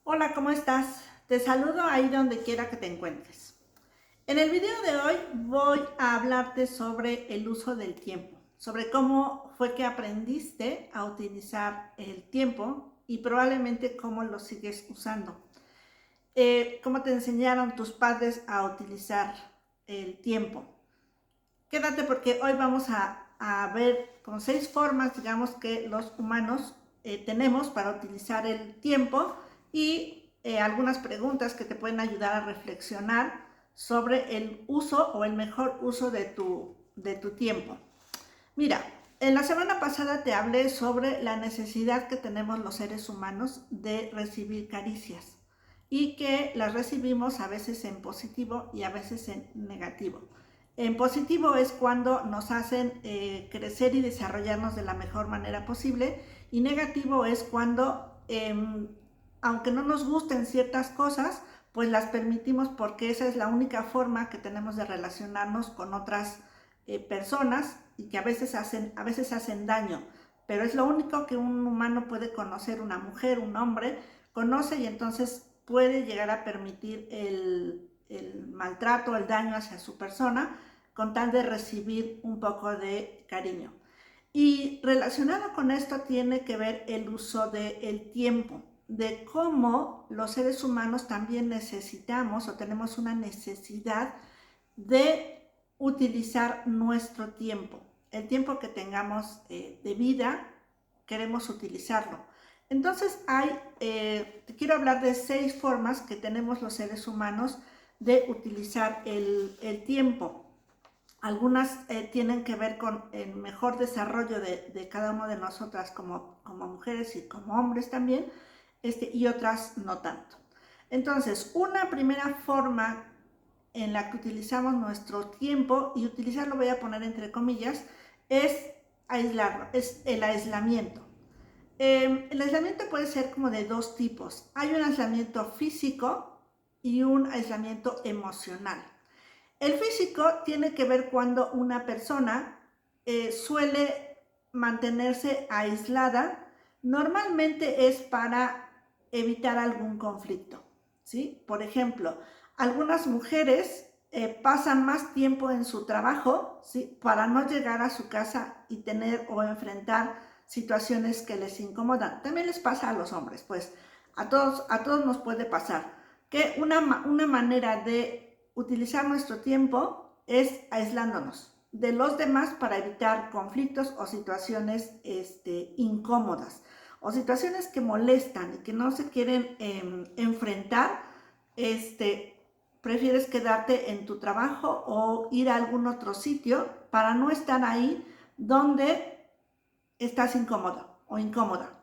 Hola, ¿cómo estás? Te saludo ahí donde quiera que te encuentres. En el video de hoy voy a hablarte sobre el uso del tiempo, sobre cómo fue que aprendiste a utilizar el tiempo y probablemente cómo lo sigues usando. Cómo te enseñaron tus padres a utilizar el tiempo. Quédate porque hoy vamos a ver con 6 formas, digamos, que los humanos tenemos para utilizar el tiempo y algunas preguntas que te pueden ayudar a reflexionar sobre el uso o el mejor uso de tu tiempo. Mira, en la semana pasada te hablé sobre la necesidad que tenemos los seres humanos de recibir caricias y que las recibimos a veces en positivo y a veces en negativo. En positivo es cuando nos hacen crecer y desarrollarnos de la mejor manera posible, y negativo es cuando, aunque no nos gusten ciertas cosas, pues las permitimos porque esa es la única forma que tenemos de relacionarnos con otras personas, y que a veces hacen daño, pero es lo único que un humano puede conocer. Una mujer, un hombre conoce, y entonces puede llegar a permitir el maltrato, el daño hacia su persona, con tal de recibir un poco de cariño. Y relacionado con esto tiene que ver el uso del tiempo, de cómo los seres humanos también necesitamos o tenemos una necesidad de utilizar nuestro tiempo. El tiempo que tengamos de vida, queremos utilizarlo. Entonces te quiero hablar de 6 formas que tenemos los seres humanos de utilizar el tiempo. Algunas tienen que ver con el mejor desarrollo de cada una de nosotras como mujeres y como hombres también, y otras no tanto. Entonces, una primera forma en la que utilizamos nuestro tiempo, y utilizarlo voy a poner entre comillas, es aislarlo, es el aislamiento. El aislamiento puede ser como de dos tipos. Hay un aislamiento físico y un aislamiento emocional. El físico tiene que ver cuando una persona suele mantenerse aislada. Normalmente es para evitar algún conflicto, ¿sí? Por ejemplo, algunas mujeres pasan más tiempo en su trabajo, ¿sí?, para no llegar a su casa y tener o enfrentar situaciones que les incomodan. También les pasa a los hombres, pues a todos nos puede pasar que una manera de utilizar nuestro tiempo es aislándonos de los demás para evitar conflictos o situaciones incómodas, o situaciones que molestan y que no se quieren enfrentar. Prefieres quedarte en tu trabajo o ir a algún otro sitio para no estar ahí donde estás incómodo o incómoda.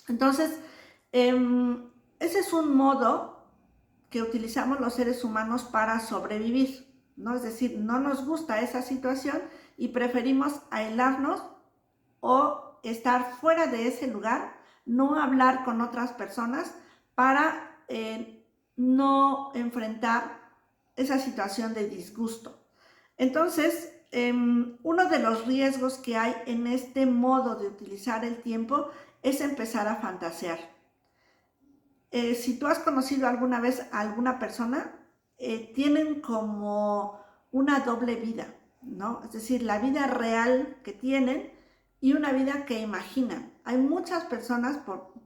Entonces, ese es un modo que utilizamos los seres humanos para sobrevivir, ¿no? Es decir, no nos gusta esa situación y preferimos aislarnos o estar fuera de ese lugar, no hablar con otras personas para no enfrentar esa situación de disgusto. Entonces, uno de los riesgos que hay en este modo de utilizar el tiempo es empezar a fantasear. Si tú has conocido alguna vez a alguna persona, tienen como una doble vida, ¿no? Es decir, la vida real que tienen y una vida que imaginan. Hay muchas personas,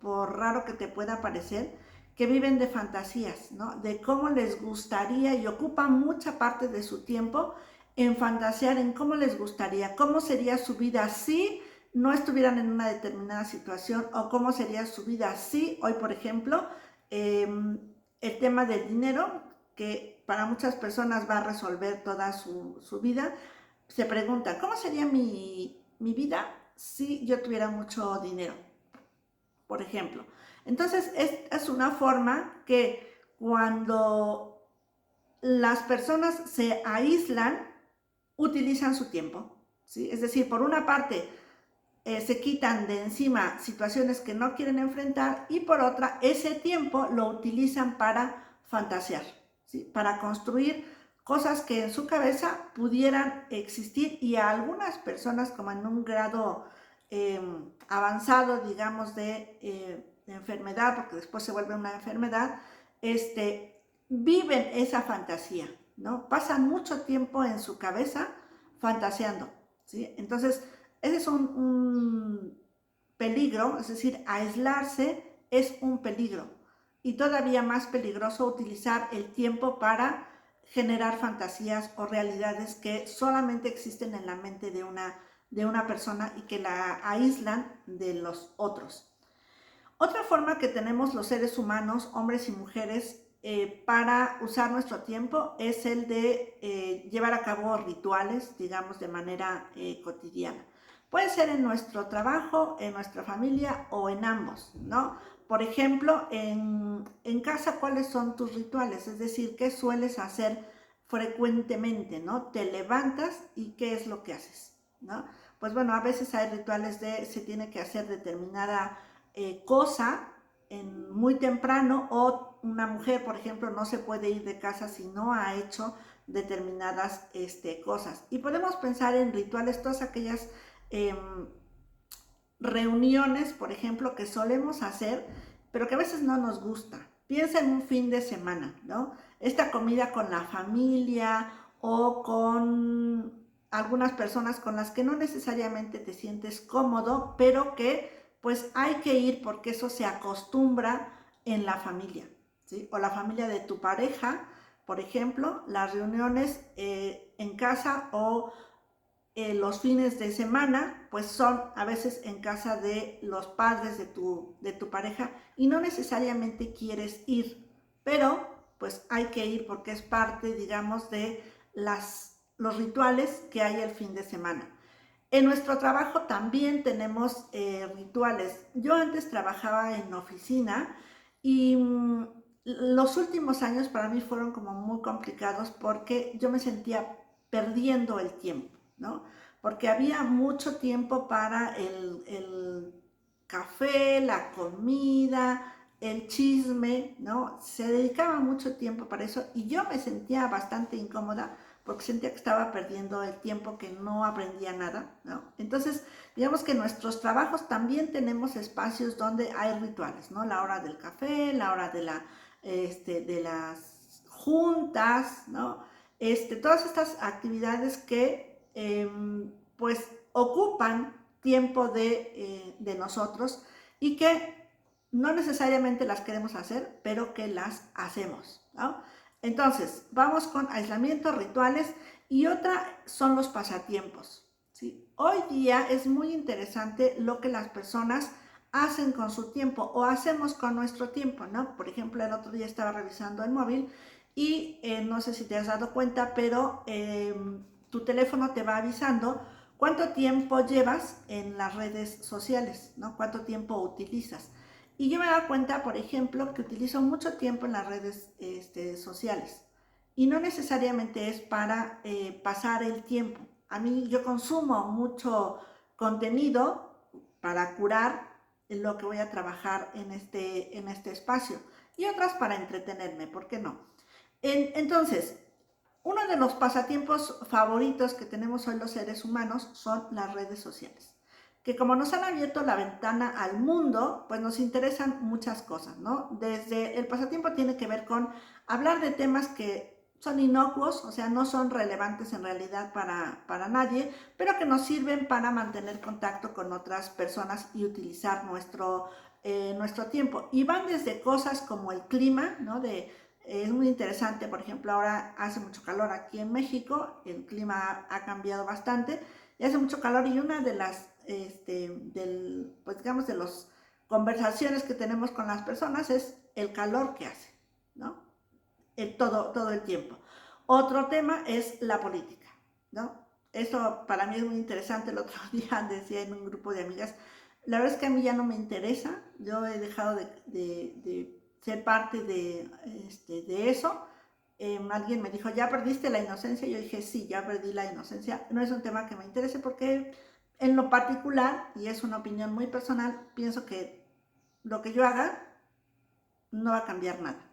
por raro que te pueda parecer, que viven de fantasías, ¿no? De cómo les gustaría, y ocupan mucha parte de su tiempo en fantasear en cómo les gustaría, cómo sería su vida si no estuvieran en una determinada situación, o cómo sería su vida si hoy, por ejemplo, el tema del dinero, que para muchas personas va a resolver toda su vida. Se pregunta, ¿cómo sería mi vida si yo tuviera mucho dinero? Por ejemplo. Entonces, es una forma que cuando las personas se aíslan, utilizan su tiempo, ¿sí? Es decir, por una parte, se quitan de encima situaciones que no quieren enfrentar, y por otra, ese tiempo lo utilizan para fantasear, ¿sí?, para construir cosas que en su cabeza pudieran existir, y a algunas personas como en un grado avanzado, digamos, de enfermedad, porque después se vuelve una enfermedad, viven esa fantasía, ¿no? Pasan mucho tiempo en su cabeza fantaseando, ¿sí? Entonces, ese es un peligro, es decir, aislarse es un peligro. Y todavía más peligroso utilizar el tiempo para generar fantasías o realidades que solamente existen en la mente de una persona y que la aíslan de los otros. Otra forma que tenemos los seres humanos, hombres y mujeres, para usar nuestro tiempo es el de llevar a cabo rituales, digamos, de manera cotidiana. Puede ser en nuestro trabajo, en nuestra familia o en ambos, ¿no? Por ejemplo, en casa, ¿cuáles son tus rituales? Es decir, ¿qué sueles hacer frecuentemente, ¿no? Te levantas y ¿qué es lo que haces, ¿no? Pues bueno, a veces hay rituales de se tiene que hacer determinada cosa muy temprano, o una mujer, por ejemplo, no se puede ir de casa si no ha hecho determinadas cosas. Y podemos pensar en rituales, todas aquellas reuniones, por ejemplo, que solemos hacer, pero que a veces no nos gusta. Piensa en un fin de semana, ¿no? Esta comida con la familia o con algunas personas con las que no necesariamente te sientes cómodo, pero que pues hay que ir porque eso se acostumbra en la familia, ¿sí? O la familia de tu pareja, por ejemplo, las reuniones en casa o los fines de semana, pues son a veces en casa de los padres de tu pareja y no necesariamente quieres ir, pero pues hay que ir porque es parte, digamos, de los rituales que hay el fin de semana. En nuestro trabajo también tenemos rituales. Yo antes trabajaba en oficina y los últimos años para mí fueron como muy complicados porque yo me sentía perdiendo el tiempo, ¿no? Porque había mucho tiempo para el café, la comida, el chisme, ¿no? Se dedicaba mucho tiempo para eso y yo me sentía bastante incómoda porque sentía que estaba perdiendo el tiempo, que no aprendía nada, ¿no? Entonces, digamos que en nuestros trabajos también tenemos espacios donde hay rituales, ¿no? La hora del café, la hora de las juntas, ¿no? Todas estas actividades que, pues, ocupan tiempo de nosotros y que no necesariamente las queremos hacer, pero que las hacemos, ¿no? Entonces, vamos con aislamiento, rituales y otra son los pasatiempos, ¿sí? Hoy día es muy interesante lo que las personas hacen con su tiempo o hacemos con nuestro tiempo, ¿no? Por ejemplo, el otro día estaba revisando el móvil y no sé si te has dado cuenta, pero tu teléfono te va avisando cuánto tiempo llevas en las redes sociales, ¿no? Cuánto tiempo utilizas. Y yo me doy cuenta, por ejemplo, que utilizo mucho tiempo en las redes sociales. Y no necesariamente es para pasar el tiempo. A mí yo consumo mucho contenido para curar lo que voy a trabajar en este espacio. Y otras para entretenerme, ¿por qué no? Entonces, uno de los pasatiempos favoritos que tenemos hoy los seres humanos son las redes sociales, que como nos han abierto la ventana al mundo, pues nos interesan muchas cosas, ¿no? Desde el pasatiempo tiene que ver con hablar de temas que son inocuos, o sea, no son relevantes en realidad para nadie, pero que nos sirven para mantener contacto con otras personas y utilizar nuestro tiempo. Y van desde cosas como el clima, ¿no? Es muy interesante, por ejemplo, ahora hace mucho calor aquí en México, el clima ha cambiado bastante y hace mucho calor y una de las, pues digamos, de las conversaciones que tenemos con las personas es el calor que hace, ¿no? Todo el tiempo. Otro tema es la política, ¿no? Eso para mí es muy interesante. El otro día decía en un grupo de amigas, la verdad es que a mí ya no me interesa, yo he dejado de ser parte de eso. Alguien me dijo, ¿ya perdiste la inocencia? Yo dije, sí, ya perdí la inocencia. No es un tema que me interese porque en lo particular, y es una opinión muy personal, pienso que lo que yo haga no va a cambiar nada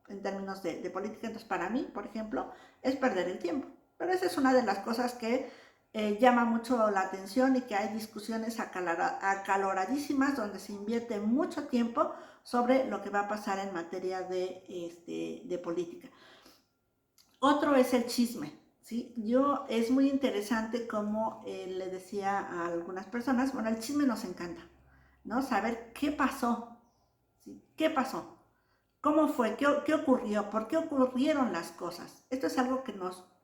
en términos de política. Entonces, para mí, por ejemplo, es perder el tiempo. Pero esa es una de las cosas que llama mucho la atención y que hay discusiones acaloradísimas donde se invierte mucho tiempo sobre lo que va a pasar en materia de política. Otro es el chisme, ¿sí? Es muy interesante como le decía a algunas personas, bueno, el chisme nos encanta, ¿no? Saber qué pasó, ¿sí? ¿Qué pasó? ¿Cómo fue? ¿Qué ocurrió? ¿Por qué ocurrieron las cosas? Esto es algo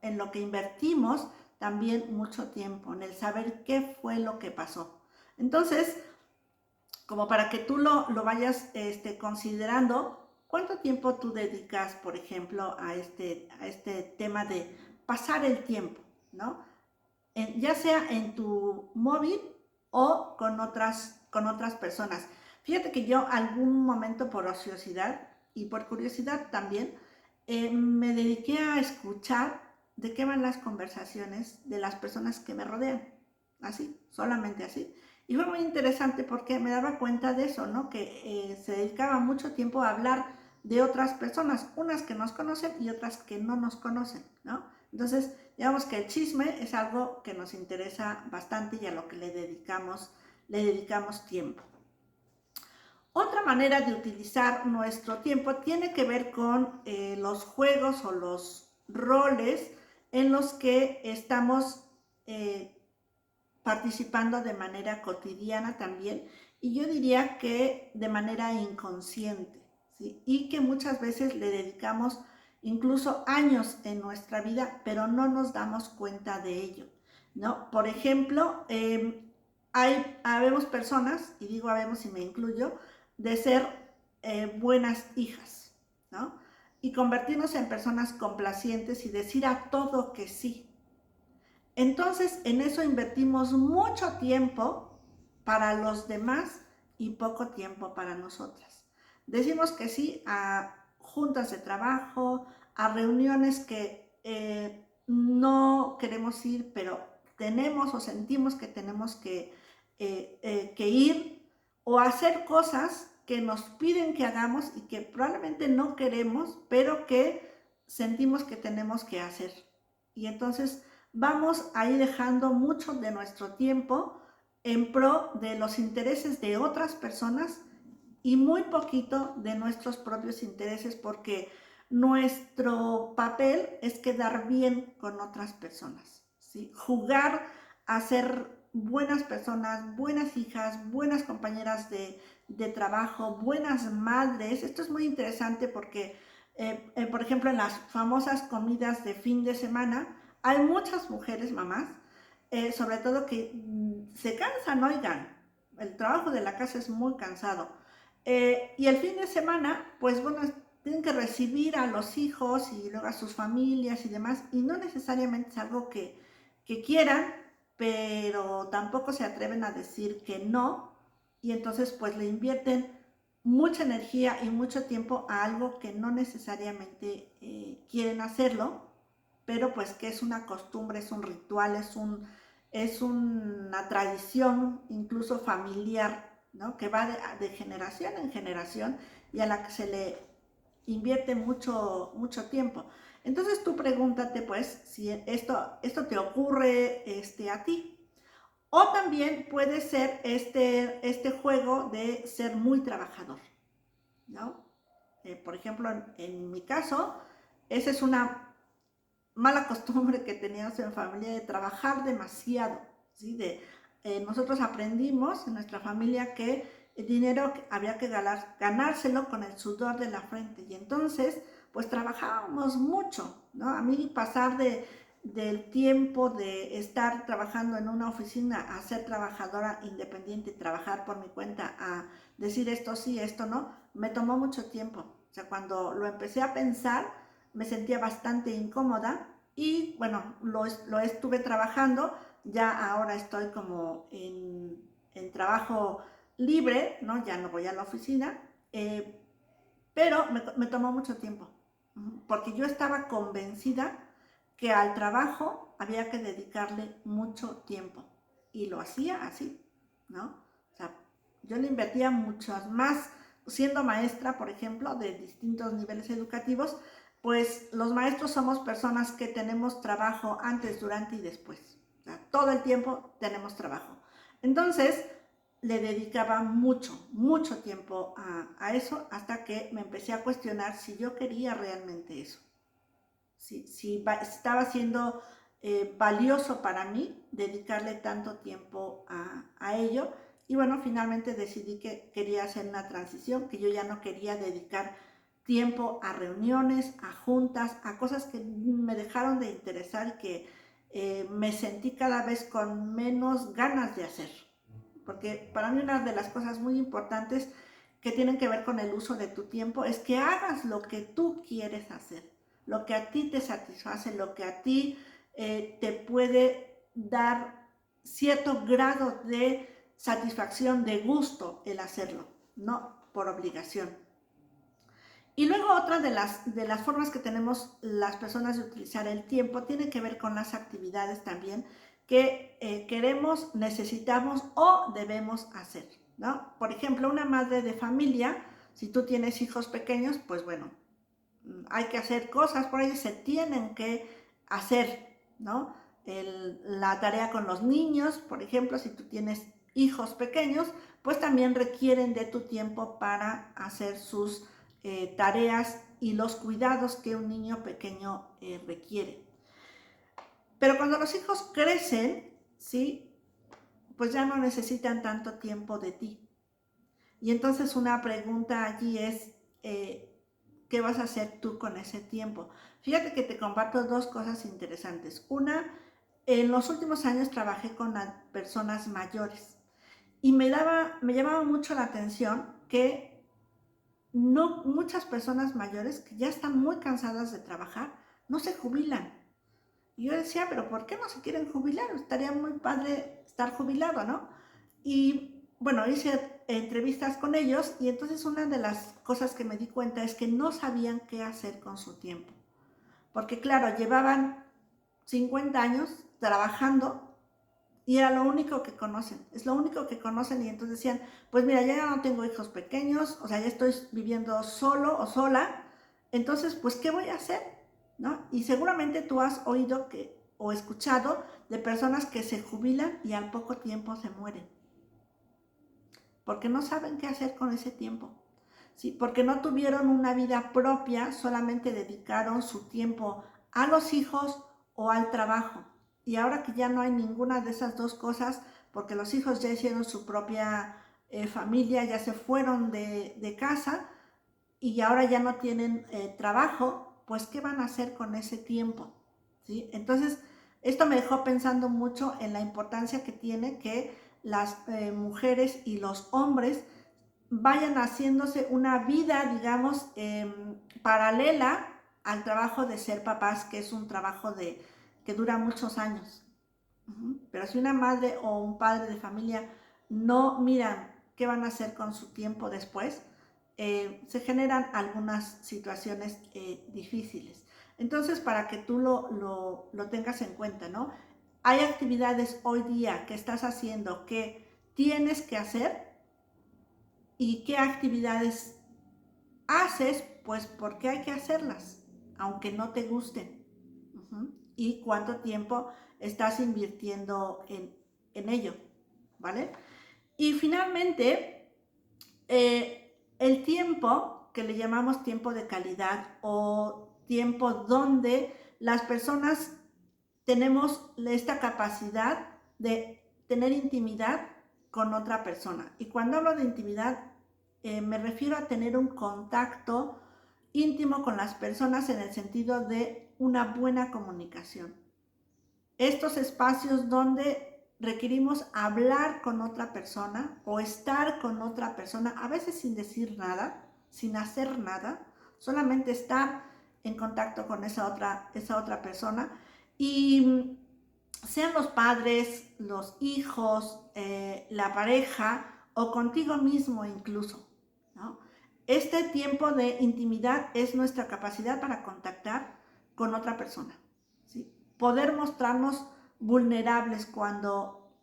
en lo que invertimos también mucho tiempo, en el saber qué fue lo que pasó. Entonces, como para que tú lo vayas considerando, ¿cuánto tiempo tú dedicas, por ejemplo, a este tema de pasar el tiempo, ¿no? Ya sea en tu móvil o con otras personas. Fíjate que yo algún momento por ociosidad y por curiosidad también, me dediqué a escuchar de qué van las conversaciones de las personas que me rodean, así, solamente así. Y fue muy interesante porque me daba cuenta de eso, ¿no? Que se dedicaba mucho tiempo a hablar de otras personas, unas que nos conocen y otras que no nos conocen, ¿no? Entonces, digamos que el chisme es algo que nos interesa bastante y a lo que le dedicamos tiempo. Otra manera de utilizar nuestro tiempo tiene que ver con los juegos o los roles en los que estamos participando de manera cotidiana también, y yo diría que de manera inconsciente, ¿sí? Y que muchas veces le dedicamos incluso años en nuestra vida, pero no nos damos cuenta de ello, ¿no? Por ejemplo, habemos personas, y digo habemos y me incluyo, de ser buenas hijas, ¿no? Y convertirnos en personas complacientes y decir a todo que sí. Entonces, en eso invertimos mucho tiempo para los demás y poco tiempo para nosotras. Decimos que sí a juntas de trabajo, a reuniones que no queremos ir, pero tenemos o sentimos que tenemos que ir, o hacer cosas que nos piden que hagamos y que probablemente no queremos, pero que sentimos que tenemos que hacer. Y entonces vamos a ir dejando mucho de nuestro tiempo en pro de los intereses de otras personas y muy poquito de nuestros propios intereses, porque nuestro papel es quedar bien con otras personas, ¿sí? Jugar a ser buenas personas, buenas hijas, buenas compañeras de trabajo, buenas madres. Esto es muy interesante porque, por ejemplo, en las famosas comidas de fin de semana, hay muchas mujeres, mamás, sobre todo que se cansan, oigan, el trabajo de la casa es muy cansado. Y el fin de semana, pues bueno, tienen que recibir a los hijos y luego a sus familias y demás, y no necesariamente es algo que quieran, pero tampoco se atreven a decir que no, y entonces pues le invierten mucha energía y mucho tiempo a algo que no necesariamente quieren hacerlo, pero pues que es una costumbre, es un ritual, es una tradición incluso familiar, ¿no? Que va de generación en generación y a la que se le invierte mucho, mucho tiempo. Entonces tú pregúntate pues si esto te ocurre a ti. O también puede ser este juego de ser muy trabajador, ¿no? Por ejemplo, en mi caso, esa es una mala costumbre que teníamos en familia de trabajar demasiado, ¿sí? Nosotros aprendimos en nuestra familia que el dinero había que ganárselo con el sudor de la frente, y entonces pues trabajábamos mucho, ¿no? A mí pasar del tiempo de estar trabajando en una oficina a ser trabajadora independiente y trabajar por mi cuenta a decir esto sí, esto no, me tomó mucho tiempo. O sea, cuando lo empecé a pensar, me sentía bastante incómoda y bueno, lo estuve trabajando. Ya ahora estoy como en trabajo libre, ¿no? Ya no voy a la oficina, pero me tomó mucho tiempo, porque yo estaba convencida que al trabajo había que dedicarle mucho tiempo y lo hacía así, ¿no? O sea, yo le invertía muchas más, siendo maestra, por ejemplo, de distintos niveles educativos, pues los maestros somos personas que tenemos trabajo antes, durante y después. O sea, todo el tiempo tenemos trabajo. Entonces, le dedicaba mucho tiempo a eso hasta que me empecé a cuestionar si yo quería realmente eso. Si estaba siendo valioso para mí dedicarle tanto tiempo a ello. Y bueno, finalmente decidí que quería hacer una transición, que yo ya no quería dedicar tiempo a reuniones, a juntas, a cosas que me dejaron de interesar y que me sentí cada vez con menos ganas de hacer. Porque para mí una de las cosas muy importantes que tienen que ver con el uso de tu tiempo es que hagas lo que tú quieres hacer, lo que a ti te satisface, lo que a ti te puede dar cierto grado de satisfacción, de gusto el hacerlo, no por obligación. Y luego otra de las formas que tenemos las personas de utilizar el tiempo tiene que ver con las actividades también que queremos, necesitamos o debemos hacer, ¿no? Por ejemplo, una madre de familia, si tú tienes hijos pequeños, pues bueno, hay que hacer cosas por ellos, se tienen que hacer, ¿no? La tarea con los niños, por ejemplo, si tú tienes hijos pequeños, pues también requieren de tu tiempo para hacer sus tareas y los cuidados que un niño pequeño requiere. Pero cuando los hijos crecen, ¿sí? Pues ya no necesitan tanto tiempo de ti. Y entonces una pregunta allí es, ¿qué vas a hacer tú con ese tiempo? Fíjate que te comparto dos cosas interesantes. Una, en los últimos años trabajé con personas mayores y me llamaba mucho la atención que no, muchas personas mayores que ya están muy cansadas de trabajar no se jubilan. Y yo decía, pero ¿por qué no se quieren jubilar? Estaría muy padre estar jubilado, ¿no? Y bueno, hice entrevistas con ellos y entonces una de las cosas que me di cuenta es que no sabían qué hacer con su tiempo. Porque claro, llevaban 50 años trabajando y era lo único que conocen, es lo único que conocen y entonces decían, pues mira, ya no tengo hijos pequeños, o sea, ya estoy viviendo solo o sola, entonces, pues, ¿qué voy a hacer? ¿No? Y seguramente tú has oído o escuchado de personas que se jubilan y al poco tiempo se mueren, porque no saben qué hacer con ese tiempo, ¿sí? Porque no tuvieron una vida propia, solamente dedicaron su tiempo a los hijos o al trabajo. Y ahora que ya no hay ninguna de esas dos cosas, porque los hijos ya hicieron su propia familia, ya se fueron de casa y ahora ya no tienen trabajo, pues ¿qué van a hacer con ese tiempo? ¿Sí? Entonces, esto me dejó pensando mucho en la importancia que tiene que las mujeres y los hombres vayan haciéndose una vida, digamos, paralela al trabajo de ser papás, que es un trabajo que dura muchos años. Pero si una madre o un padre de familia no miran qué van a hacer con su tiempo después, se generan algunas situaciones difíciles. Entonces, para que tú lo tengas en cuenta, ¿no? Hay actividades hoy día que estás haciendo que tienes que hacer y qué actividades haces, pues porque hay que hacerlas, aunque no te gusten. Y cuánto tiempo estás invirtiendo en ello, ¿vale? Y finalmente, el tiempo, que le llamamos tiempo de calidad o tiempo donde las personas tenemos esta capacidad de tener intimidad con otra persona. Y cuando hablo de intimidad, me refiero a tener un contacto íntimo con las personas en el sentido de una buena comunicación. Estos espacios donde requerimos hablar con otra persona o estar con otra persona, a veces sin decir nada, sin hacer nada, solamente estar en contacto con esa otra persona. Y sean los padres, los hijos, la pareja o contigo mismo incluso, ¿no? Este tiempo de intimidad es nuestra capacidad para contactar con otra persona, ¿sí? Poder mostrarnos vulnerables cuando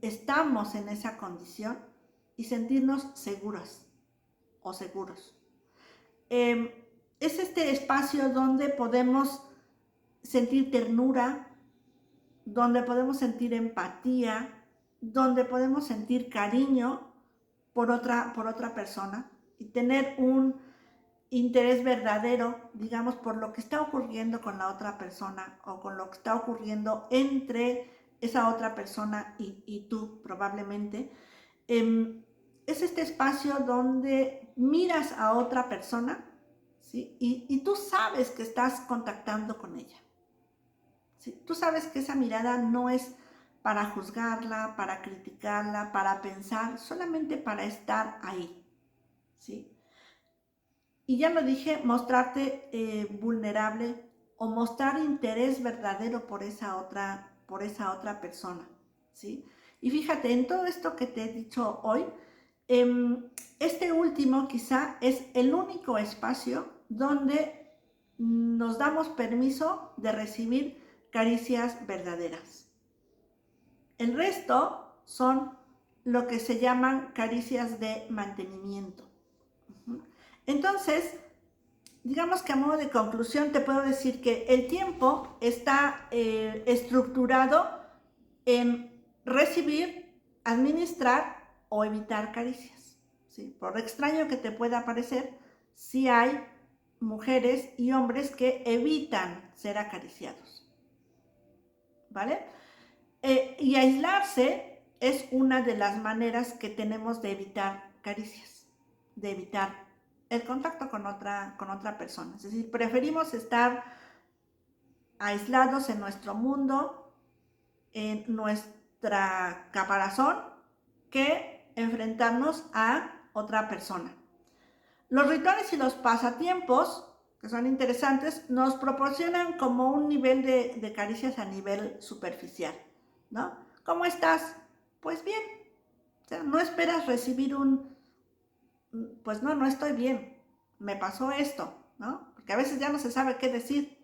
estamos en esa condición y sentirnos seguras o seguros. Es este espacio donde podemos sentir ternura, donde podemos sentir empatía, donde podemos sentir cariño por otra persona y tener un interés verdadero, digamos, por lo que está ocurriendo con la otra persona o con lo que está ocurriendo entre esa otra persona y tú probablemente. Es este espacio donde miras a otra persona, ¿sí? Y tú sabes que estás contactando con ella. ¿Sí? Tú sabes que esa mirada no es para juzgarla, para criticarla, para pensar, solamente para estar ahí. ¿Sí? Y ya lo dije, mostrarte vulnerable o mostrar interés verdadero por esa otra persona, ¿sí? Y fíjate, en todo esto que te he dicho hoy, este último quizá es el único espacio donde nos damos permiso de recibir caricias verdaderas. El resto son lo que se llaman caricias de mantenimiento. Entonces, digamos que a modo de conclusión te puedo decir que el tiempo está estructurado en recibir, administrar o evitar caricias. ¿Sí? Por extraño que te pueda parecer, sí hay mujeres y hombres que evitan ser acariciados. ¿Vale? Y aislarse es una de las maneras que tenemos de evitar caricias, de evitar el contacto con otra persona. Es decir, preferimos estar aislados en nuestro mundo, en nuestra caparazón, que enfrentarnos a otra persona. Los rituales y los pasatiempos, que son interesantes, nos proporcionan como un nivel de caricias a nivel superficial, ¿no? ¿Cómo estás? Pues bien. O sea, no esperas recibir pues no estoy bien, me pasó esto, ¿no? Porque a veces ya no se sabe qué decir.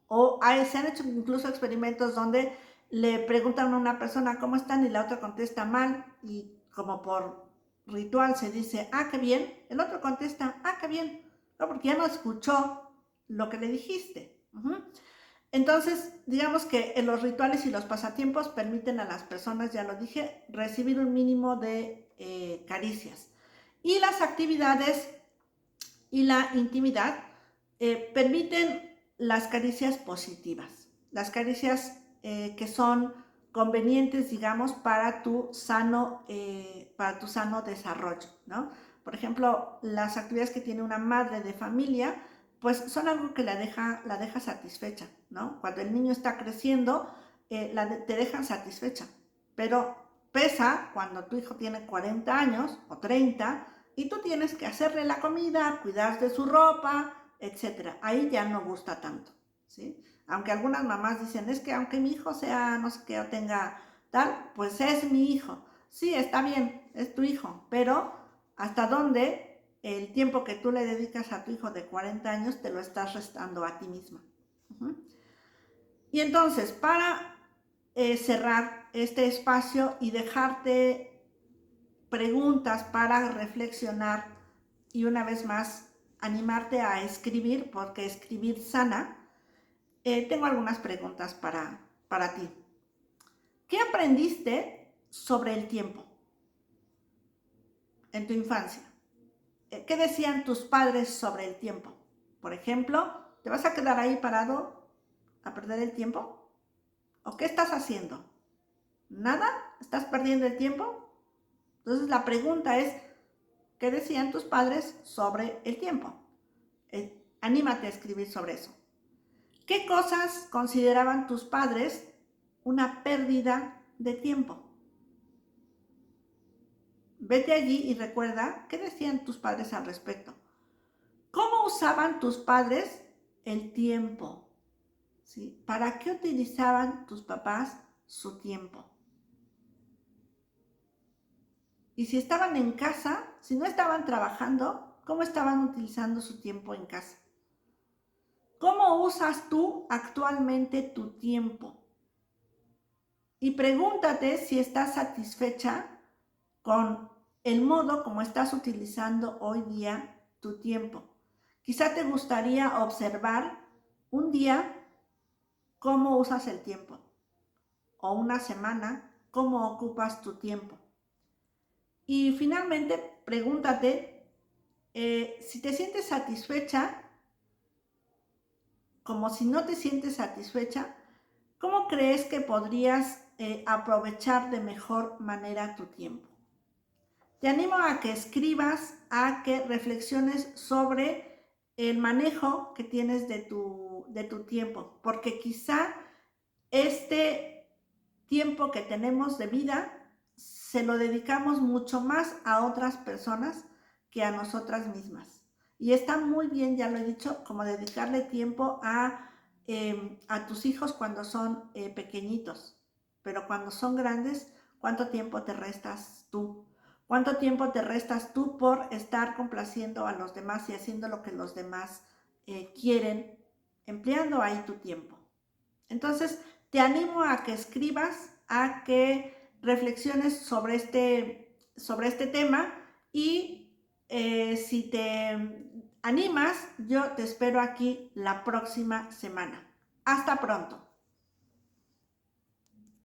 O se han hecho incluso experimentos donde le preguntan a una persona cómo están y la otra contesta mal y como por ritual se dice, qué bien, el otro contesta, qué bien, ¿no? Porque ya no escuchó lo que le dijiste. Entonces, digamos que en los rituales y los pasatiempos permiten a las personas, ya lo dije, recibir un mínimo de caricias. Y las actividades y la intimidad permiten las caricias positivas, las caricias que son convenientes, digamos, para tu sano desarrollo, ¿no? Por ejemplo, las actividades que tiene una madre de familia, pues son algo que la deja satisfecha, ¿no? Cuando el niño está creciendo, te dejan satisfecha, pero pesa cuando tu hijo tiene 40 años o 30 y tú tienes que hacerle la comida, cuidar de su ropa, etc. Ahí ya no gusta tanto, ¿sí? Aunque algunas mamás dicen, es que aunque mi hijo sea, no sé qué, o tenga tal, pues es mi hijo. Sí, está bien, es tu hijo, pero ¿hasta dónde el tiempo que tú le dedicas a tu hijo de 40 años te lo estás restando a ti misma? Y entonces, para cerrar este espacio y dejarte preguntas para reflexionar y una vez más animarte a escribir, porque escribir sana, tengo algunas preguntas para ti. ¿Qué aprendiste sobre el tiempo en tu infancia? ¿Qué decían tus padres sobre el tiempo? Por ejemplo, ¿te vas a quedar ahí parado a perder el tiempo? ¿O qué estás haciendo? ¿Nada? ¿Estás perdiendo el tiempo? Entonces la pregunta es, ¿qué decían tus padres sobre el tiempo? Anímate a escribir sobre eso. ¿Qué cosas consideraban tus padres una pérdida de tiempo? Vete allí y recuerda qué decían tus padres al respecto. ¿Cómo usaban tus padres el tiempo? ¿Sí? ¿Para qué utilizaban tus papás su tiempo? Y si estaban en casa, si no estaban trabajando, ¿cómo estaban utilizando su tiempo en casa? ¿Cómo usas tú actualmente tu tiempo? Y pregúntate si estás satisfecha con el modo como estás utilizando hoy día tu tiempo. Quizá te gustaría observar un día cómo usas el tiempo. o una semana, cómo ocupas tu tiempo. Y finalmente, pregúntate si te sientes satisfecha, como si no te sientes satisfecha, ¿cómo crees que podrías aprovechar de mejor manera tu tiempo? Te animo a que escribas, a que reflexiones sobre el manejo que tienes de tu tiempo, porque quizá este tiempo que tenemos de vida se lo dedicamos mucho más a otras personas que a nosotras mismas. Y está muy bien, ya lo he dicho, como dedicarle tiempo a tus hijos cuando son pequeñitos, pero cuando son grandes, ¿cuánto tiempo te restas tú? ¿Cuánto tiempo te restas tú por estar complaciendo a los demás y haciendo lo que los demás quieren, empleando ahí tu tiempo? Entonces, te animo a que escribas, a que reflexiones sobre este tema y si te animas, yo te espero aquí la próxima semana. Hasta pronto.